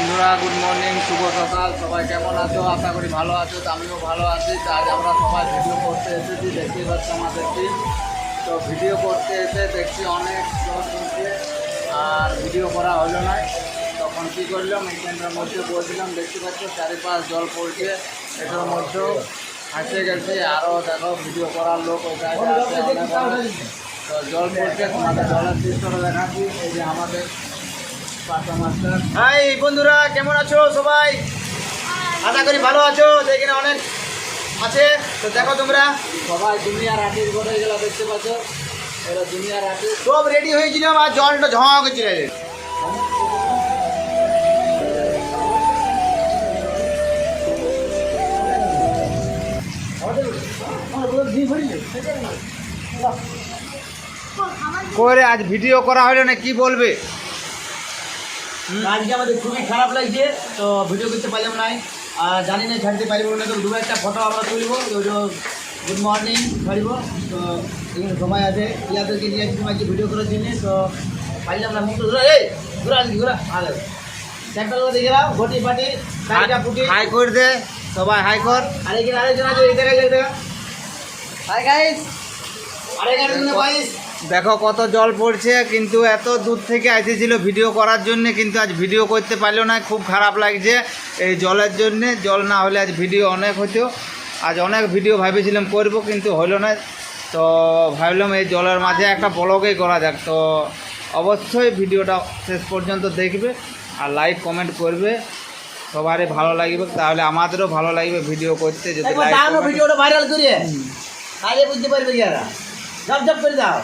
বন্ধুরা good morning, শুভ সকাল। সবাই কেমন আছো? আশা করি ভালো আছো। তো আমিও ভালো আছি। তো আজ আমরা সবাই ভিডিও করতে এসেছি, দেখতেই পাচ্ছি আমাদের টিম। তো ভিডিও করতে এসে দেখছি অনেক জল পড়ছে আর ভিডিও করা হলো না। তখন কী করলাম, এই ক্যামেরার মধ্যে বলছিলাম, দেখতে পাচ্ছ চারিপাশ জল পড়ছে, এটার মধ্যেও হাসে গেছে। আরও দেখো ভিডিও করার লোক ওই জায়গায় আছে অনেক। তো জল পড়ছে, তোমাদের জলের দৃশ্যটা দেখাচ্ছি। এই যে আমাদের হাই বন্ধুরা, কেমন আছো সবাই? আশা করি ভালো আছো। এখানে অনেক আছে, তো দেখো তোমরা সবাই দুনিয়ার আর্টিস্ট বলে গেলা, দেখতে পাচ্ছ এরা দুনিয়ার আর্টিস্ট। সব রেডি হয়েছিলাম আর জলটা ঝাঁ করে চলে গেছে। করে আজ ভিডিও করা হলো না, কি বলবে? আজকে আমাদের খুবই খারাপ লাগছে, তো ভিডিও করতে পারলাম না। আর জানি না ছাড়তে পারবো না, তো দু একটা ফটো আমরা তুলবো, গুড মর্নিং ছাড়ব। তো এখানে সবাই আছে, ইয়াদেরকে নিয়ে আসছি আজকে ভিডিও করার জন্য। তো পারলাম না, মুখ ঘুরা, এই ঘুরা ঘুরা আগে সেন্টারগুলো দেখে দাও, ঘটি পাটি চারটা ফুটি হাই করে দে সবাই, হাই কর। আর এখানে আরেকজন আছে, এই দেখা যায়, দেখা হাই গাইস। আরেকজন গাইস দেখো কত জল পড়ছে, কিন্তু এত দূর থেকে এসেছিল ভিডিও করার জন্য, কিন্তু আজ ভিডিও করতে পারলো না। খুব খারাপ লাগছে এই জলের জন্য। জল না হলে আজ ভিডিও অনেক হতো। আজ অনেক ভিডিও ভেবেছিলাম করব, কিন্তু হলো না। তো ভাবলাম এই জলের মাঝে একটা ব্লগই করা যাক। তো অবশ্যই ভিডিওটা শেষ পর্যন্ত দেখবে আর লাইক কমেন্ট করবে, সবারই ভালো লাগবে, তাহলে আমাদেরও ভালো লাগবে ভিডিও করতে। যদি ভিডিওটা ভাইরাল করিয়ে তাহলে বুঝতে পারবে যারা, জব জব করে দাও।